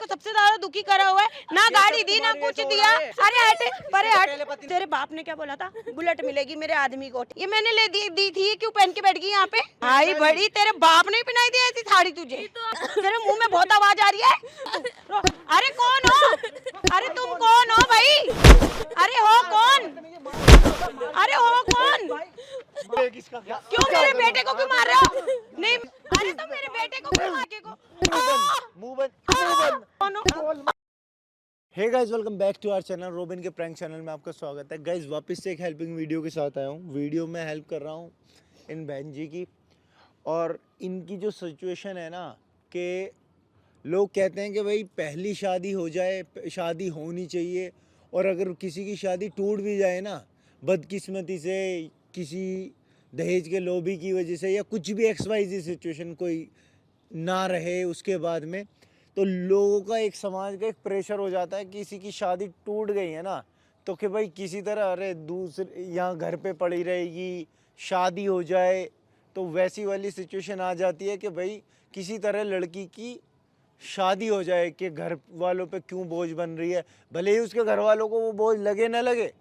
को सबसे ज्यादा दुखी करा हुआ है, ना गाड़ी दी ना कुछ दिया। अरे हट परे हट, तेरे बाप ने क्या बोला था, बुलेट मिलेगी मेरे आदमी को, ये मैंने ले दी थी, क्यों पहन के बैठ गई यहाँ पे? भाई बड़ी, तेरे बाप ने पहनाई दी ऐसी साड़ी तुझे? तेरे मुंह में बहुत आवाज आ रही है। अरे कौन हो? अरे तुम कौन हो भाई? अरे हो कौन? अरे हो कौन? क्यों मेरे बेटे को क्यों मार रहे हो? नहीं, अरे तो मेरे बेटे को क्यों मार को? Hey guys, welcome back to our channel Robin के प्रैंक चैनल में आपका स्वागत है। गाइस वापस से एक हेल्पिंग वीडियो के साथ आया हूँ। वीडियो में हेल्प कर रहा हूँ इन बहन जी की, और इनकी जो सिचुएशन है ना, कि लोग कहते हैं कि भाई पहली शादी हो जाए, शादी होनी चाहिए, और अगर किसी की शादी टूट भी जाए ना, बदकिस्मती से, किसी दहेज के लोभी की वजह से, या कुछ भी XYZ सिचुएशन कोई ना रहे उसके बाद में, तो लोगों का एक समाज का एक प्रेशर हो जाता है। किसी की शादी टूट गई है ना, तो कि भाई किसी तरह अरे दूसरे यहाँ घर पे पड़ी रहेगी, शादी हो जाए, तो वैसी वाली सिचुएशन आ जाती है कि भाई किसी तरह लड़की की शादी हो जाए, कि घर वालों पे क्यों बोझ बन रही है। भले ही उसके घर वालों को वो बोझ लगे ना लगे,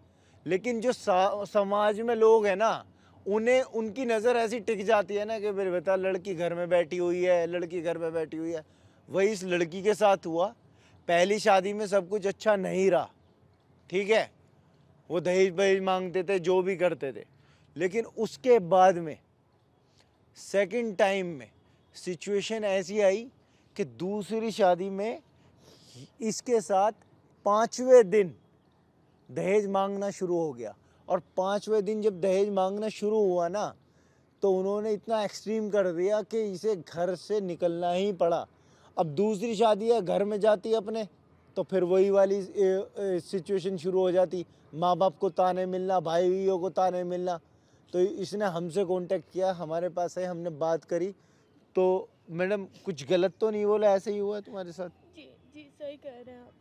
लेकिन जो समाज में लोग हैं ना, उन्हें उनकी नज़र ऐसी टिक जाती है ना कि मेरे बेटा लड़की घर में बैठी हुई है, लड़की घर में बैठी हुई है। वही इस लड़की के साथ हुआ। पहली शादी में सब कुछ अच्छा नहीं रहा, ठीक है, वो दहेज बहेज मांगते थे, जो भी करते थे, लेकिन उसके बाद में सेकंड टाइम में सिचुएशन ऐसी आई कि दूसरी शादी में इसके साथ 5वें दिन दहेज मांगना शुरू हो गया। और 5वें दिन जब दहेज मांगना शुरू हुआ ना, तो उन्होंने इतना एक्सट्रीम कर दिया कि इसे घर से निकलना ही पड़ा। अब दूसरी शादी है, घर में जाती अपने, तो फिर वही वाली सिचुएशन शुरू हो जाती, माँ बाप को ताने मिलना, भाइयों को ताने मिलना। तो इसने हमसे कांटेक्ट किया, हमारे पास है, हमने बात करी। तो मैडम कुछ गलत तो नहीं बोला, ऐसे ही हुआ है तुम्हारे साथ? जी जी सही कह रहे हैं आप।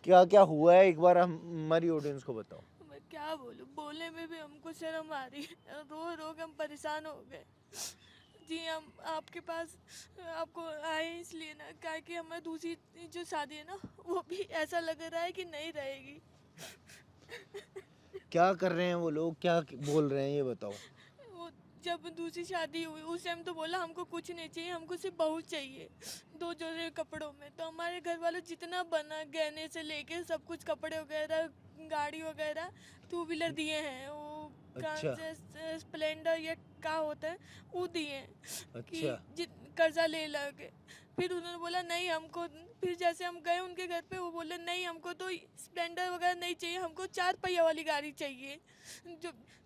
क्या क्या हुआ है, एक बार हमारी ऑडियंस को बताओ। मैं क्या बोलूं, बोलने में भी हमको शर्म आ रही है, रो रो के हम परेशान हो गए। जी हम आपके पास आपको आए इसलिए ना, क्या कि हमारी दूसरी जो शादी है ना, वो भी ऐसा लग रहा है कि नहीं रहेगी। क्या कर रहे हैं वो लोग, क्या बोल रहे हैं, ये बताओ। वो जब दूसरी शादी हुई उस टाइम तो बोला हमको कुछ नहीं चाहिए, हमको सिर्फ बहू चाहिए 2 जोड़े कपड़ों में। तो हमारे घर वालों जितना बना, गहने से लेके सब कुछ, कपड़े वगैरह, गाड़ी वगैरह, 2 व्हीलर दिए हैं, वो अच्छा। स्प्लेंडर या क्या होता है वो दिए हैं। अच्छा। कि कर्जा ले लगे। फिर उन्होंने बोला नहीं हमको, फिर जैसे हम गए उनके घर पे, वो बोले नहीं हमको तो स्प्लेंडर वगैरह नहीं चाहिए, हमको 4 पहिया वाली गाड़ी चाहिए।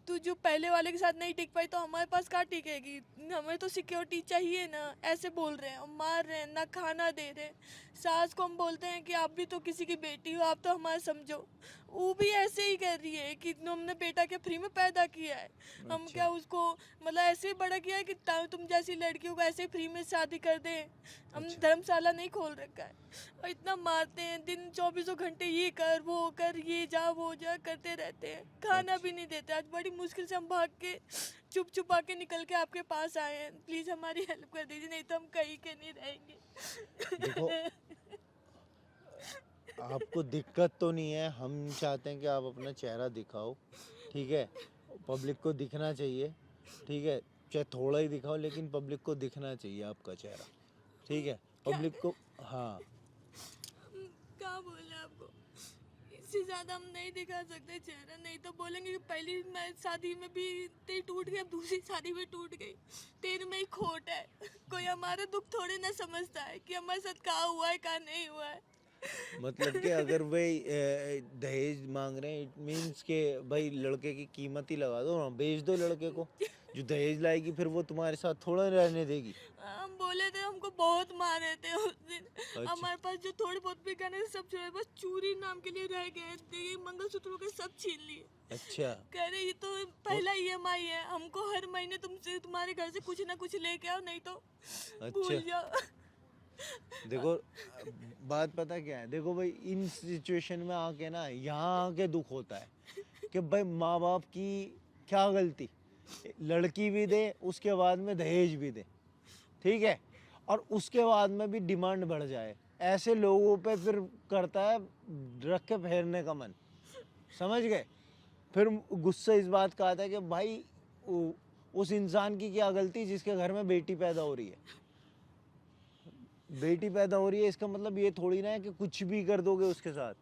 जो पहले वाले के साथ नहीं टिक पाई तो हमारे पास कहाँ टिकेगी, हमें तो सिक्योरिटी चाहिए ना। ऐसे बोल रहे हैं, मार रहे हैं, ना खाना दे रहे हैं। सास को हम बोलते हैं कि आप भी तो किसी की बेटी हो, आप तो हमारा समझो, वो भी ऐसे ही कर रही है कि हमने बेटा के फ्री में पैदा किया है। हम अच्छा। क्या उसको मतलब ऐसे ही बड़ा किया है कि तुम जैसी लड़कियों को ऐसे फ्री में शादी कर दें। हम अच्छा। धर्मशाला नहीं खोल रखा है। और इतना मारते हैं, दिन 24 घंटे ये कर वो कर, ये जा वो जा करते रहते हैं, खाना भी नहीं देते। आज बड़ी मुश्किल से हम भाग के चुप छुपा के निकल के आपके पास आए हैं, प्लीज़ हमारी हेल्प कर दीजिए, नहीं तो हम कहीं के नहीं रहेंगे। देखो, आपको दिक्कत तो नहीं है, हम चाहते हैं कि आप अपना चेहरा दिखाओ, ठीक है, पब्लिक को दिखना चाहिए, ठीक है, चाहे थोड़ा ही दिखाओ, लेकिन पब्लिक को दिखना चाहिए आपका चेहरा, ठीक है, पब्लिक को। हाँ, क्या बोले आपको, इससे ज़्यादा हम नहीं दिखा सकते चेहरा, नहीं तो बोलेंगे कि पहली शादी में भी तेरी टूट गई, अब दूसरी शादी में टूट गई, तेरे में ही खोट है। कोई हमारा दुख थोड़े ना समझता है कि हमारे साथ क्या हुआ है क्या नहीं हुआ है। मतलब कि अगर भाई दहेज मांग रहे हैं, इट मीन्स के भाई लड़के की कीमत ही लगा दो ना, बेच दो लड़के को। जो दहेज लाएगी फिर वो तुम्हारे साथ थोड़ा रहने देगी। हम बोले थे, हमको बहुत मारे थे उस दिन। अच्छा। हमारे पास जो थोड़े बहुत भी गहने थे सब छोड़े, बस चूड़ी नाम के लिए रह गए थे, मंगलसूत्र वगैरह सब छीन लिए। अच्छा। कह रहे ये तो पहला EMI है, हमको हर महीने तुमसे तुम्हारे घर से कुछ ना कुछ लेके आओ, नहीं तो भूल जाओ। देखो, बात पता क्या है, देखो भाई इन सिचुएशन में आके ना, यहाँ आके दुख होता है कि भाई माँ बाप की क्या गलती, लड़की भी दे, उसके बाद में दहेज भी दे, ठीक है, और उसके बाद में भी डिमांड बढ़ जाए ऐसे लोगों पे फिर करता है रख के फेरने का मन, समझ गए। फिर गुस्सा इस बात का आता है कि भाई उस इंसान की क्या गलती जिसके घर में बेटी पैदा हो रही है। बेटी पैदा हो रही है इसका मतलब ये थोड़ी ना है कि कुछ भी कर दोगे उसके साथ।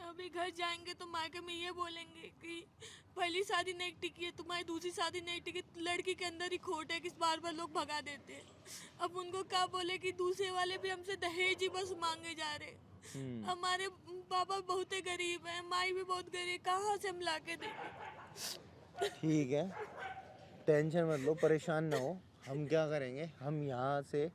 अभी घर जाएंगे तो मायके में ये बोलेंगे कि पहली शादी नहीं टिकी है, तुम्हारी दूसरी शादी नहीं टिकी, लड़की के अंदर ही खोट है कि बार बार लोग भगा देते हैं। अब उनको क्या बोले कि दूसरे वाले भी हमसे दहेज ही बस मांगे जा रहे। हमारे पापा बहुत ही गरीब है, माई भी बहुत गरीब, कहाँ से हम ला के देंगे। ठीक है, टेंशन मत लो, परेशान ना हो। हम क्या करेंगे, हम यहाँ से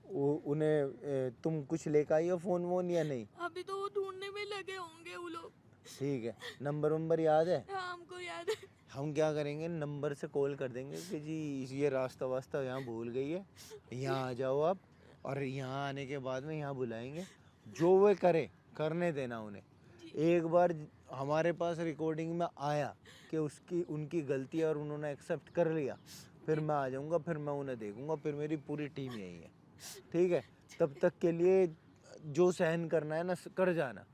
उन्हें तुम कुछ लेकर आई हो फोन वोन या नहीं? अभी तो वो ढूंढने में लगे होंगे वो लोग। ठीक है, नंबर याद है? हाँ, हमको याद है। हम क्या करेंगे, नंबर से कॉल कर देंगे कि जी ये रास्ता वास्ता यहाँ भूल गई है, यहाँ आ जाओ आप। और यहाँ आने के बाद में यहाँ बुलाएंगे, जो वो करे करने देना उन्हें। एक बार हमारे पास रिकॉर्डिंग में आया कि उनकी गलती है और उन्होंने एक्सेप्ट कर लिया, फिर मैं आ जाऊँगा, फिर मैं उन्हें देखूँगा, फिर मेरी पूरी टीम यही है। ठीक है, तब तक के लिए जो सहन करना है ना कर जाना,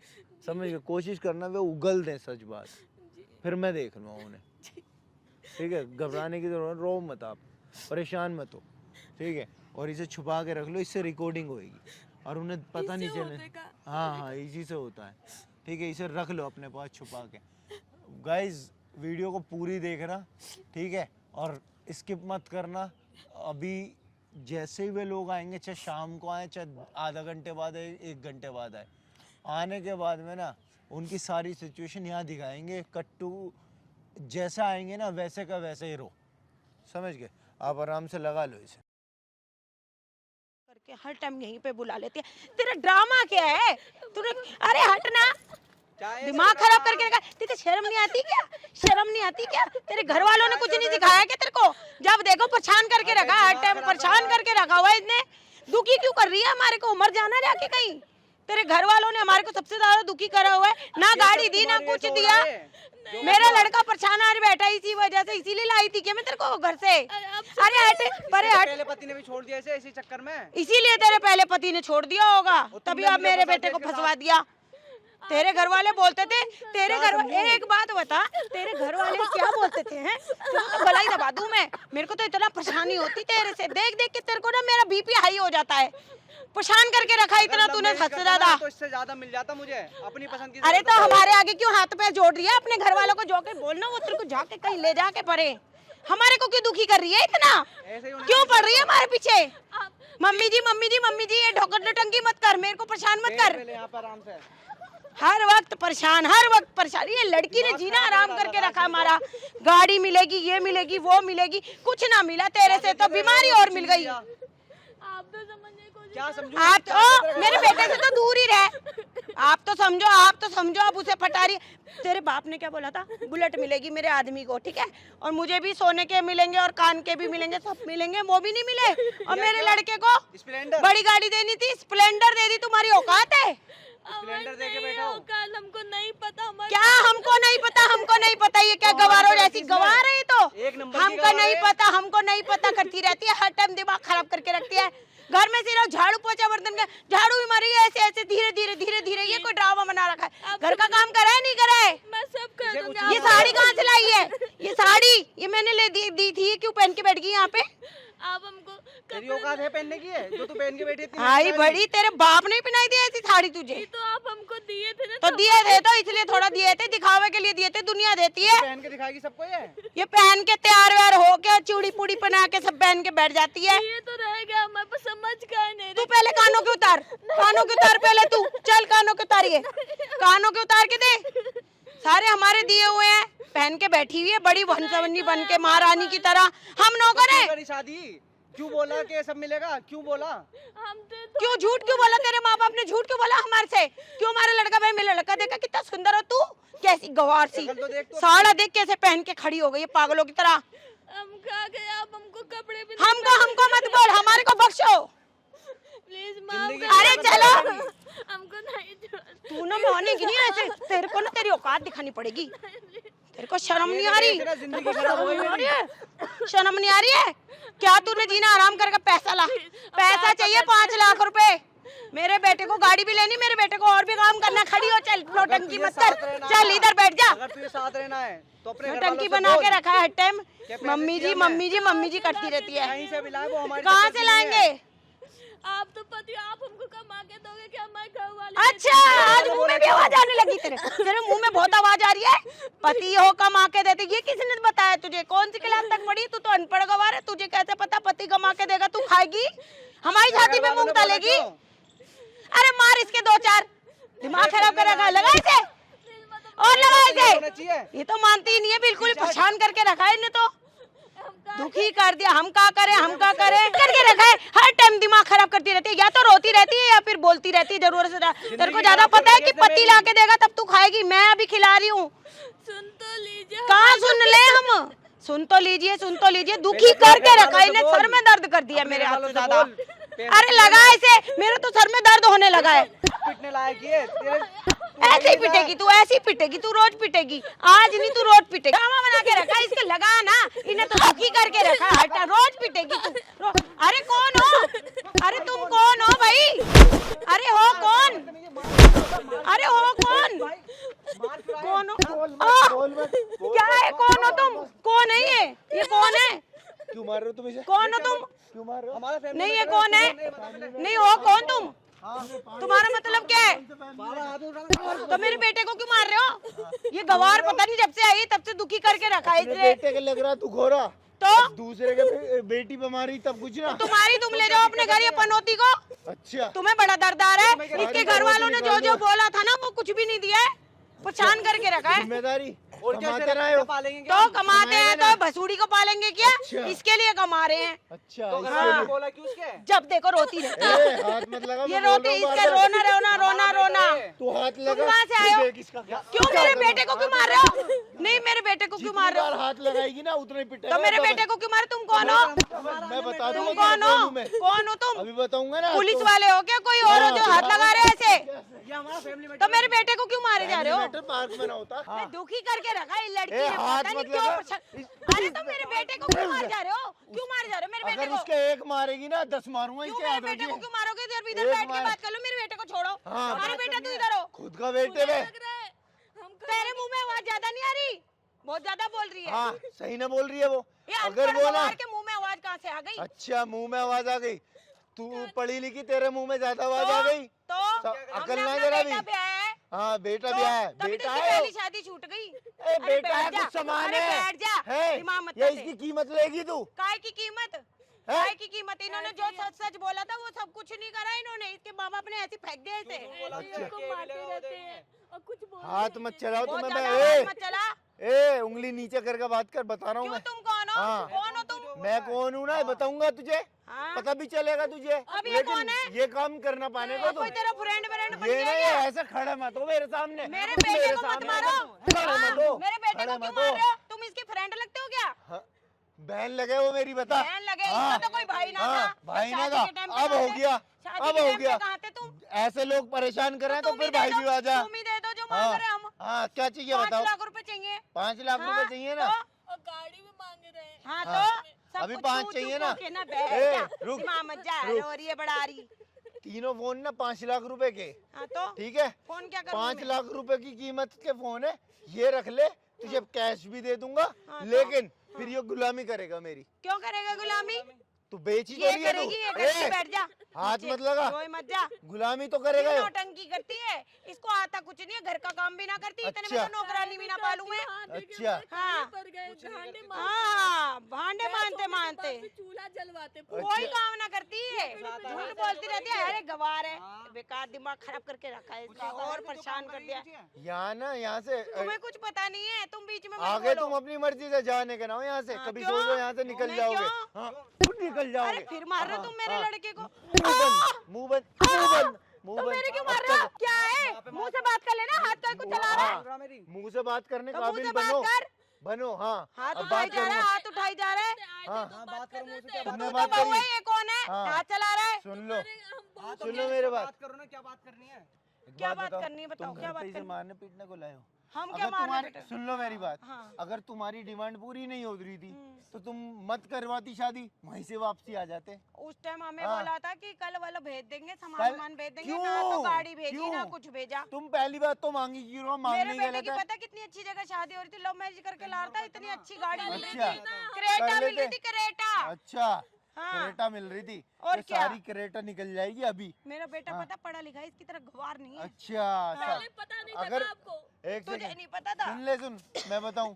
समझ गए। कोशिश करना वे उगल दें सच बात, फिर मैं देख लूँगा उन्हें। ठीक है, घबराने की जरूरत, रो मत आप, परेशान मत हो। ठीक है, और इसे छुपा के रख लो, इससे रिकॉर्डिंग होएगी और उन्हें पता नहीं चले। हाँ, इसी से होता है। ठीक है, इसे रख लो अपने पास छुपा के। गाइज वीडियो को पूरी देखना, ठीक है, और स्किप मत करना। अभी जैसे ही वे लोग आएंगे, चाहे शाम को आए, चाहे आधा घंटे बाद आए, 1 घंटे बाद आए, आने के बाद में ना उनकी सारी सिचुएशन यहाँ दिखाएंगे। कट्टू जैसा आएंगे ना वैसे का वैसे ही रो, समझ गए। आप आराम से लगा लो इसे। करके हर टाइम यहीं पे बुला लेती है। तेरा ड्रामा क्या है तूने? अरे हट ना, दिमाग खराब करके रखा। तेरे शर्म नहीं आती क्या? शर्म नहीं आती क्या? तेरे घर वालों ने कुछ नहीं सिखाया क्या तेरे को? जब देखो परेशान करके रखा, हर टाइम परेशान करके रखा हुआ है इसने। दुखी क्यों कर रही है हमारे को? मर जाना जाके कहीं। तेरे घर वालों ने हमारे को सबसे ज्यादा दुखी करा हुआ है। ना गाड़ी दी ना कुछ दिया। मेरा लड़का परेशान आज बैठा इसी वजह से, इसीलिए लाई थी क्या मैं तेरे को घर से? अरे हट, परे हट। पहले पति ने भी छोड़ दिया इसे इसी चक्कर में। इसीलिए तेरे पहले पति ने छोड़ दिया होगा, तभी अब मेरे बेटे को फंसवा दिया। तेरे घर वाले बोलते थे, तेरे घर एक बात बता, तेरे घर वाले क्या बोलते थे? हैं तो भलाई दबा दूं मैं। मेरे को तो इतना परेशानी होती तेरे से, देख देख के तेरे को ना मेरा बीपी हाई हो जाता है। परेशान करके रखा इतना तूने हद से ज्यादा। तो इससे ज्यादा मिल जाता मुझे अपनी पसंद की। अरे तो हमारे आगे क्यों हाथ पैर जोड़ रही है? अपने घर वालों को जाके बोलना, वो तेरे को जाके कहीं ले जाके परे। हमारे को क्यों दुखी कर रही है इतना? क्यों पड़ रही है हमारे पीछे? मम्मी जी मम्मी जी मम्मी जी, ये ढोकर टंकी मत कर, मेरे को परेशान मत कर। यहाँ पर आराम से हर वक्त परेशान, हर वक्त परेशान। ये लड़की ने जीना आराम करके रखा हमारा। गाड़ी मिलेगी, ये मिलेगी, वो मिलेगी, कुछ ना मिला तेरे से तो बीमारी और मिल गई। आप तो समझने को क्या समझूं? आप तो मेरे बेटे से तो दूर ही रहे। आप तो समझो अब उसे फटा रही। तेरे बाप ने क्या बोला था? बुलेट मिलेगी मेरे आदमी को, ठीक है, और मुझे भी सोने के मिलेंगे और कान के भी मिलेंगे, सब मिलेंगे। वो भी नहीं मिले। और मेरे लड़के को बड़ी गाड़ी देनी थी, स्प्लेंडर दे दी। तुम्हारी औकात है? स्प्लेंडर देके बैठा हो। कल हमको नहीं पता। क्या हमको नहीं पता? हमको नहीं पता ये क्या गवारों जैसी गवार है? तो एक नंबर की हमको नहीं पता, हमको नहीं पता करती रहती है, हर टाइम दिमाग खराब करके रखती है। घर में सिर्फ झाड़ू पोछा बर्तन का, झाड़ू भी मारी है ऐसे ऐसे धीरे धीरे धीरे धीरे। ये कोई ड्रामा बना रखा है? घर का काम करा है नहीं करा है? मैं सब कर दूंगी। ये साड़ी कहाँ से लाई है? ये साड़ी ये मैंने ले दी थी, क्यों पहन के बैठ गई यहाँ पे? आप हमको तेरी औकात है पहनने की है जो तू पहन के बैठी थी? आई बड़ी, तेरे बाप ने पहनाई दी ऐसी साड़ी तुझे? तो आप हमको दिए थे ना। तो दिए थे, तो इसलिए थोड़ा दिए थे, दिखावे के लिए दिए थे। दुनिया देती है। पहन के दिखाएगी सबको ये पहन के तैयार व्यार हो के चूड़ी पूड़ी पहना के सब पहन के बैठ जाती है। ये तो रह गया, मैं पर समझ का नहीं। तू पहले कानों के उतार, कानों के उतार पहले तू। चल कानों के उतारिए, कानों के उतार के दे। सारे हमारे दिए हुए हैं, पहन के बैठी हुई है बड़ी वंशवनी बन के, महारानी की तरह। हम नौकर हैं। शादी क्यों बोला कि सब मिलेगा? क्यों बोला? हम क्यों झूठ क्यों बोला? तेरे माँ बाप ने झूठ क्यों बोला हमारे से? क्यों? हमारा लड़का भाई, मेरा लड़का देखा कितना सुंदर हो तू, कैसी गवार सी साड़ा देख कैसे पहन के खड़ी हो गई है पागलों की तरह। हम कहा गए, आप हमको कपड़े भी हमको मत बोल, हमारे को बख्शो प्लीज माफ। अरे चलो, हमको नहीं। तू ना माने की नहीं ऐसे। तेरे को ना तेरी औकात दिखानी पड़ेगी। तेरे को शर्म नहीं आ रही? शर्म नहीं आ रही है क्या? तूने जीना आराम करके पैसा ला, पैसा चाहिए 5 लाख रुपए। मेरे बेटे को गाड़ी भी लेनी, मेरे बेटे को और भी काम करना। खड़ी हो, चल नौटंकी मत कर, साथ रहना चल है, इधर बैठ जा। अगर तुझे साथ रहना है तो अपने घर वालों नौटंकी से बना बोल। के रखा है हर टाइम, क्या पहले मम्मी जी दिया मम्मी जी मम्मी जी करती रहती है। कहीं से भी लाए, वो हमारी कहाँ तरफ से नहीं है। लाएंगे? आप तो पति, आप हमको कमा के दोगे कि हमारे घर वाले? अच्छा, आज मुंह में भी आवाज आने लगी तेरे। तेरे मुंह में बहुत आवाज आ रही है। पति हो कमा के देते, ये किसने बताया तुझे? कौन सी क्लास तक पढ़ी? तू तो अनपढ़ गवार है, तुझे कैसे पता पति कमा के देगा? तू खाएगी, हमारी छाती पे मूंग डालेगी? अरे मार इसके दो चार, दिमाग खराब कर रखा है। लगा इसे और लगा होना इसे। चाहिए। ये तो मानती ही नहीं है, बिल्कुल ही परेशान करके रखा है इन्हें तो, दुखी कर दिया। हम क्या करें, हम क्या करें करके रखा है। हर टाइम दिमाग खराब करती रहती है, या तो रोती रहती है या फिर बोलती रहती है जरूरत से ज्यादा। तेरे को ज्यादा पता है कि पति ला के देगा तब तू खाएगी, मैं अभी खिला रही हूँ। सुन तो लीजिए। कहाँ सुन ले हम? सुन तो लीजिए, सुन तो लीजिए। दुखी करके रखा है इन्हें, सर में दर्द कर दिया मेरे हाथ से ज्यादा। अरे लगा इसे, मेरे तो सर में दर्द होने लगा है। पिटने लायक ये ऐसे ही पिटेगी तू, ऐसे ही पिटेगी तू, रोज पिटेगी। आज नहीं तू रोज पिटेगी। ड्रामा बना के रखा है, इसके लगा ना, इन्हें तो दुखी करके रखा है। हटा, रोज पिटेगी तू। अरे कौन हो? अरे तुम कौन हो भाई? अरे हो कौन? अरे हो कौन? कौन हो? क्या है? कौन हो तुम? कौन है ये कौन है? क्यों मार रहे हो तुम इसे? कौन हो तुम? क्यों मार रहे हो? हमारा family नहीं, ये में कौन है? नहीं हो कौन तुम? तुम्हारा मतलब क्या है? बाबा हाथ उठा। तो मेरे बेटे को क्यों मार रहे हो? ये गवार पता नहीं जब से आई तब से दुखी करके रखा है अपने इसने। बेटे के लग रहा तू घोरा, तो दूसरे के बेटी पे मारी तब कुछ ना। तुम्हारी, तुम ले जाओ अपने घर ये पनौती को। अच्छा, तुम्हें बड़ा दर्द आ रहा है। इसके घर वालों ने जो जो बोला था ना वो कुछ भी नहीं दिया है, परेशान करके रखा है। जिम्मेदारी और क्या कमाते रहे हो। पालेंगे तो क्या? कमाते हैं तो भसूड़ी को पालेंगे क्या? अच्छा। इसके लिए कमा रहे हैं। अच्छा, तो घर इसके वालों लिए। ने बोला क्यों उसके? जब देखो रोती रहती है। ए, हाथ मत लगा, ये मैं बोल रोती, रहा हूँ इसका बार-बार। रोना रोना रोना रोना। तू हाथ लगा, कहाँ से आए हो? देख इसका क्या- क्यों क्या मेरे करूं? बेटे को क्यों मार रहे हो? नहीं, मेरे बेटे को क्यों मार रहे जितनी हो? बार हाथ लगाएगी ना उतने पिटेगा। तो मेरे बेटे को क्यों मारे? तुम कौन हो? मैं बता दूंगा तुम कौन हो? मैं कौन हो तुम? अभी बताऊंगा ना। पुलिस तो- वाले हो क्या? कोई और हो जो हाथ लगा रहे हैं ऐसे? ये हमारा फैमिली में तो मेरे बेटे को क्यों मारे जा रहे हो? मैटर पार्क में ना होता। मैं दुखी करके रखा है लड़की ए, ने, हाथ पता नहीं मत क्यों लगा। परेशान- अरे तो मेरे बेटे को क्यों मार जा रहे हो? क्यों मार जा रहे हो मेरे बेटे अगर को? उसके एक मारेगी ना 10 मारूंगा, क्यों इसके मेरे याद बेटे को रखिए। क्यों मारोगे? इधर एक बैठ के मार- बात कर लो। मेरे बेटे को छोड़ो। हाँ, अरे बेटा तू इधर हो। खुद का बेटे में। लग रहा है हम तेरे मुंह में आवाज ज्यादा नहीं आ रही? बहुत ज्यादा बोल रही है। हाँ, सही ना बोल रही है वो। ये अगर अनपढ़ वो ना, गवार के मुंह में आवाज कहाँ से आ गई? अच्छा मुंह में आवाज आ गई, तू पढ़ी लिखी, तेरे मुंह में ज्यादा आवाज आ गई। तो अकल हमने ना अपना जरा बेटा भी। ब्याह है। हाँ, बेटा तो भी है, तभी तो बेटा इसकी है। पहली शादी छूट गई। ए, अरे बेटा है, बैठ जा। कुछ सामान अरे है। बैठ जा। है, दिमाग मत ये दे। इसकी कीमत लेगी तू। काय की कीमत? काय की कीमत? इन्होंने जो सच सच बोला था वो सब कुछ नहीं करा इन्होंने। इसके माँ बाप ने ऐसे फेंक दिया इसे। ऐसे उसको मारते रहते हैं और कुछ बोल हाथ मत चलाओ बहुत तुम्हें ज्यादा मैं। आवाज मत चला। ए, उंगली नीचे करके बात कर, बता रहा हूँ क्यों? मैं। तुम कौन हो? हाँ। कौन हो तुम? मैं कौन हूँ ना बताऊंगा तुझे, हाँ। पता भी चलेगा तुझे। अब ये लेकिन कौन है? ये काम करना पाने को कोई तुम तेरा फ्रेंड व्रेंड बन ये गया नहीं क्या? ऐसे खड़े मत हो मेरे सामने। मेरे बेटे को मत सामने मारो। खड़े हाँ, मत हो, मेरे बेटे खड़े को क्यों मत मार हो। रहे हो? तुम इसके फ्रेंड लगते हो क्या? हाँ, बहन लगे वो मेरी, बता। बहन लगे, हाँ, इसका तो कोई भाई ना हाँ, था। भाई ना शादी था, के टाइम पे अब कहाँ हो थे? गया, शादी अब के हो टाइम पे गया। कहाँ थे तुम? ऐसे लोग परेशान कर रहे हैं तो तुम फिर ही दे भाई दो, भी आ जा। तुम ही दे दो जो मांग रहे हैं हम। हाँ, क्या चाहिए 5 बताओ। लाख रुपए चाहिए। 5 लाख रुपए हाँ, चाहिए ना? तो? और गाड़ी भी मांग रहे हैं। हाँ हाँ, तो सब अभी कुछ 5 छू चाहिए छू ना? के ना बैठ ए, जा। रुक, दिमाग मत जा रुक। और ये बढ़ा रही। तीनों फोन ना 5 लाख रुपए के, हाँ तो ठीक है? फोन क्या करूँ 5 मैं? लाख रुपए की कीमत के फोन है, ये रख ले, तुझे कैश भी दे दूंगा। हाँ, तो? लेकिन फिर ये गुलामी करेगा मेरी। क्यों करेगा गुलामी? तू बेची तो ये रही है करेगी, ये तू। करेगी, ए, बैठ जा। हाथ नीचे, मत लगा। रोए मत जा। गुलामी तो करेगा ये ये। नौटंकी करती है, इसको आता कुछ नहीं है, घर का काम भी ना करती, इतने में अच्छा। तो नौकरानी भी ना पालूं मैं। अच्छा। हाँ। पर गए भांडे हाँ, भांडे मानते मानते चूल्हा जलवाते कोई अच्छा। काम ना करती है, झूठ बोलती रहती है। अरे गवार है, बेकार दिमाग खराब करके रखा है इसका और परेशान कर दिया। यहाँ ना, यहाँ से तुम्हें कुछ पता नहीं है, तुम बीच में मत आगे बोलो। तुम अपनी मर्जी से जाने के ना हो यहाँ से। हाँ, कभी क्यों? सोचो यहाँ से निकल नहीं, जाओगे। क्यों? हाँ, खुद निकल जाओगे। अरे फिर मार रहे हो तुम मेरे हाँ, लड़के को। मुंह बंद, मुंह बंद, मुंह बंद, मुंह तो बंद। मेरे क्यों मार रहे हो? क्या है? मुंह से बात कर लेना, हाथ का कुछ चला रहा है। हाँ, मुंह से बात करने तो मुंह काबिल से बनो, बात कर। बनो। हाँ, हाथ अब उठाई बात जा रहा है, करूंगा। हाथ उठाई जा रहा है। हाँ, बात करो मुझसे, क्या तो तुमने तू बात तो बहू करी। है, ये कौन है? हाँ। हाथ चला रहा है। सुन लो, बात सुन लो मेरे बात। बात करो ना, क्या बात करनी है? एक क्या बात बात बताओ, करनी है बताओ, तुम क्या घर बात पे इसे करनी? मारने पीटने को लाए हो? हम क्या अगर मारने तुम्हारी पीटे? सुन लो मेरी बात, हाँ। अगर तुम्हारी डिमांड पूरी नहीं हो रही थी तो तुम मत करवाती शादी, वहीं से वापसी आ जाते। उस टाइम हमें हाँ। बोला था कि कल वाला भेज देंगे, सामान कल- सामान भेज देंगे, क्यों? ना तो गाड़ी भेजी ना क्यों? कुछ भेजा। तुम पहली बात तो मांगी क्यों रहो? मेरे मांगने बेटे गलत की है। पता कितनी अच्छी जगह शादी हो रही थी, लव मैरिज करके ला रहा था, इतनी अच्छी गाड़ी मिल रही अच्छा, थी, क्रेटा कर मिल रही लेते। थी, क्रेटा। अच्छा, हाँ। क्रेटा मिल रही थी और तो क्या? सारी क्रेटा निकल जाएगी अभी। मेरा बेटा हाँ। पता पढ़ा लिखा है, इसकी तरह गवार नहीं है। अच्छा, पहले पता नहीं था अगर आपको। एक तुझे सेकंड नहीं पता था? सुन ले, सुन मैं बताऊं,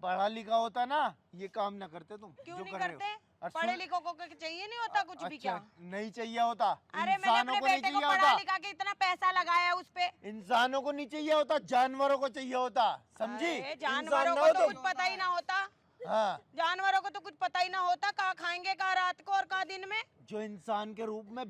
पढ़ा लिखा होता ना ये काम ना करते तुम क्यों जो नहीं कर रहे हो। करते? और पढ़े सुन- लिखों को चाहिए नहीं होता कुछ भी क्या? अच्छा, नहीं चाहिए होता, अरे मैंने इंसानों अपने को नहीं बेटे को चाहिए पढ़ा होता, लिखा के इतना पैसा लगाया उस पे। इंसानों को नहीं चाहिए होता, जानवरों को चाहिए होता, समझी? अरे इंसान जानवरों ना को हो तो तुम। कुछ पता ही ना होता। हाँ, जानवरों को तो कुछ पता ही ना होता, कहाँ खाएंगे कहाँ रात को और कहाँ दिन में। जो इंसान के रूप में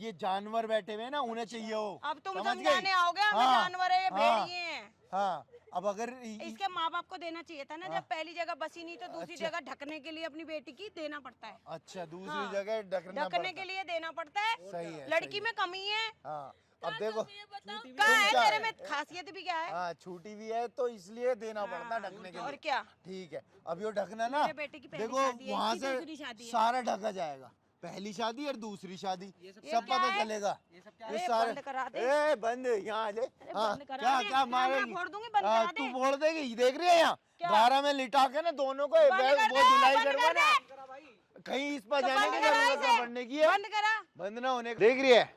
ये जानवर बैठे हुए हैं ना उन्हें चाहिए हो। अब तुम समझ गई? समझाने आओगे हमें, हाँ, जानवर है ये, हाँ, भेड़िए हैं। हाँ, अब अगर इसके माँ बाप को देना चाहिए था ना, हाँ। जब पहली जगह बसी नहीं तो दूसरी अच्छा। जगह ढकने के लिए अपनी बेटी की देना पड़ता है। अच्छा, दूसरी हाँ। जगह ढकना ढकने पड़ता। के लिए देना पड़ता है। सही है, लड़की सही में कमी है। हाँ, अब देखो, कहाँ है क्या तेरे है? में खासियत भी क्या है? हाँ, छूटी भी है तो इसलिए देना पड़ता है ढकने के और लिए। क्या? ठीक है, अब ये ढकना ना, मेरे बेटे की पहली देखो शादी है, वहाँ इसकी से दूसरी शादी है। सारा ढका जाएगा, पहली शादी और दूसरी शादी सब क्या पता है? चलेगा। ये सब क्या ये अरे सारे बंद करा दे। ए बंद, यहाँ आ ले। हाँ, बंद करा क्या दे। क्या हाँ, मारेगी? मैं फोड़ दूंगी, बंद हाँ, करा तू दे। फोड़ देगी, देख रही है यहाँ क्या? गारा में लिटा के ना दोनों को बंद कर वो दे, धुलाई बंद कर करवाना, दे। कहीं इस पर तो जाने बंद की करा जरूरत इसे। ना पड़ने की है। बंद करा। बंद ना होने देख रही है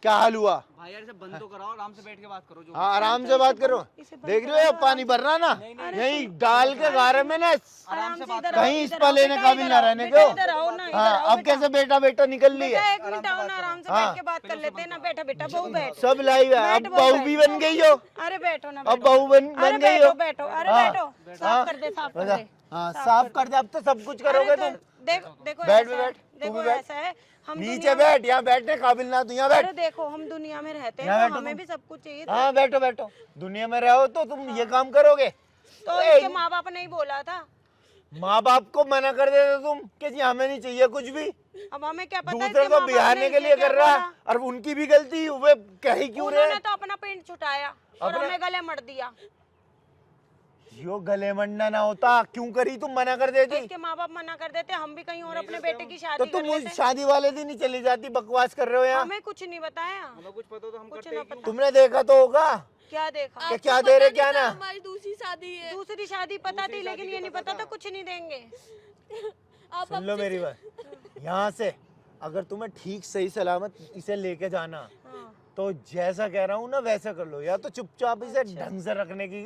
क्या हाल हुआ? भाई यार इसे बंद तो कराओ, आराम से बैठ के बात करो जो। हाँ, आराम से बात करो। इसे बंद देख करा रहे हो दो, पानी भर रहा ना, यही डाल के गारे में ना आराम से बात इधर करो। आओ, कहीं इस इधर पर आओ, लेने बेटा, काबिल इधर ना आओ, रहने बेटा, को। इधर आओ ना, इधर हाँ, आओ, अब बेटा। कैसे बेटा बेटा निकल ली बेटा है? एक मिनट आओ ना, आराम से हाँ। बैठ के बात कर लेते हैं ना। बेटा बेटा बहू बैठ। सब लाइव है, अब बैठ, बहू बैठ। भी बन गई हो, अरे बैठो ना, अब बैठो। बहू बन अरे गई हो। बैठो बैठो, अरे हाँ। बैठो, साफ कर दे, साफ कर दे। हाँ, साफ कर दे, अब तो सब कुछ करोगे अरे तुम। तो देखो देखो बैठ ऐसा भी है, बैठ, तू देखो भी बैठ। ऐसा है, हम नीचे दुनिया में- बैठ, यहाँ बैठने काबिल ना तू, यहाँ बैठ। अरे देखो हम दुनिया में रहते यहाँ हैं तो बैठो हमें तुम। भी सब कुछ चाहिए। हाँ, बैठो बैठो, दुनिया में रहो तो तुम ये काम करोगे। तो इसके माँ बाप ने ही बोला था। माँ बाप को मना कर देते तुम कि जी हमें नहीं चाहिए कुछ भी, अब हमें क्या पता दूसरे इसके को माँ बाप ने बिहारने के इसे लिए क्या कर रहा है, बोला। और उनकी भी गलती, वे कहीं क्यों रहे? उन्होंने तो अपना पेंट छुटाया और अपना- हमें गले मर दिया। यो गले मंडना ना होता, क्यों करी तुम, मना कर तो देती इसके माँ बाप मना कर देते, हम भी कहीं और अपने बेटे की तो शादी कर तुम उस लेते। शादी वाले दिन ही चली जाती, बकवास कर रहे हो यहाँ। हमें कुछ नहीं बताया, मतलब कुछ पता तो हम कुछ करते ना ही क्यों? पता। तुमने देखा तो होगा क्या देखा? कि क्या दे रहे क्या ना। हमारी दूसरी शादी है। दूसरी शादी पता थी लेकिन ये नहीं पता था कुछ नहीं देंगे। आप सुन लो मेरी बात, यहाँ से अगर तुम्हें ठीक सही सलामत इसे लेके जाना हाँ। तो जैसा कह रहा हूँ ना वैसा कर लो, या तो चुपचाप इसे ढंग से रखने की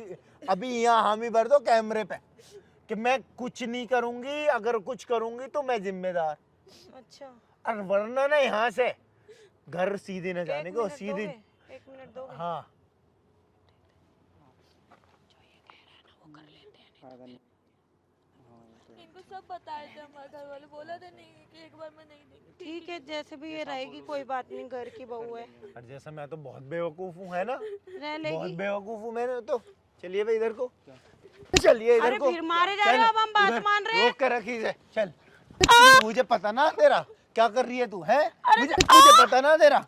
अभी यहाँ हामी भर दो कैमरे पे कि मैं कुछ नहीं करूंगी, अगर कुछ करूंगी तो मैं जिम्मेदार, अच्छा और वरना ना यहाँ से घर सीधी न जाने को, सीधी। 1 मिनट दोगे? हाँ, इनको सब बताए थे हमारे घर वाले, बोला था नहीं कि एक बार में नहीं देंगे। ठीक है, जैसे भी ये रहेगी कोई बात नहीं, घर की बहू है, और जैसा मैं तो बहुत बेवकूफ हूँ, है ना, रह बहुत लेगी। बेवकूफ हूँ मैंने तो। चलिए भाई इधर को, चलिए इधर अरे को। फिर मारे जा रहे हो, अब हम बात इधर मान रहे हैं। रोक के रखी इसे, चल। मुझे पता ना तेरा क्या कर रही है तू, है मुझे पता ना तेरा।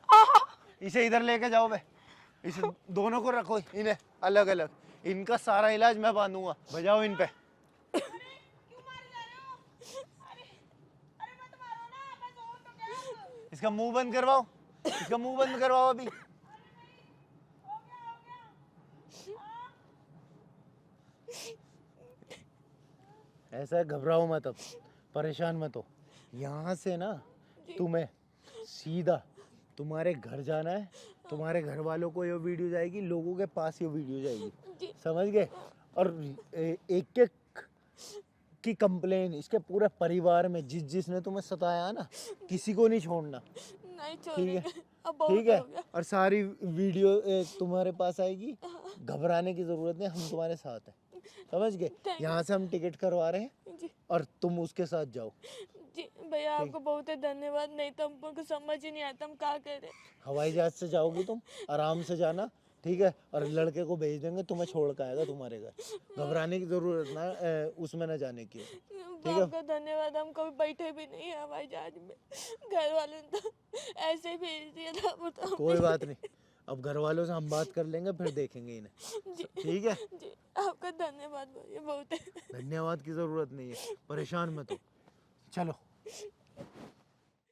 इसे इधर लेके जाओ बे, इसे दोनों को रखो, इन्हें अलग अलग, इनका सारा इलाज मैं बांधूंगा, बजाओ इन पे। इसका मुंह बंद करवाओ, इसका मुंह बंद करवाओ अभी। ऐसा घबराओ मत, अब परेशान मत हो। यहाँ से ना तुम्हें सीधा तुम्हारे घर जाना है, तुम्हारे घर वालों को ये वीडियो जाएगी, लोगों के पास ये वीडियो जाएगी, समझ गए? और एक एक की कंप्लेन इसके पूरे परिवार में जिसने तुम्हें सताया ना, किसी को नहीं छोड़ना, नहीं ठीक है? छोड़ेंगे, अब बहुत ठीक है, हो गया। और सारी वीडियो तुम्हारे पास आएगी, घबराने की जरूरत नहीं, हम तुम्हारे साथ हैं, समझ गए? यहाँ से हम टिकट करवा रहे हैं जी और तुम उसके साथ जाओ। जी भैया, आपको बहुत है धन्यवाद, नहीं तो हमको समझ ही नहीं आता हम क्या करें। हवाई जहाज से जाओगी तुम, आराम से जाना, ठीक है? और लड़के को भेज देंगे, तुम्हें छोड़ के आएगा तुम्हारे घर, घबराने की जरूरत ना उसमें ना जाने की। है? आपका धन्यवाद, हम कभी बैठे भी नहीं है हवाई जहाज में, घर वालों ने तो ऐसे ही भेज दिया था, बताओ। कोई बात नहीं, अब घर वालों से हम बात कर लेंगे, फिर देखेंगे इन्हें। जी ठीक है, जी, आपका धन्यवाद बोलिए, बहुत है। धन्यवाद की जरूरत नहीं है, परेशान मत हो। चलो।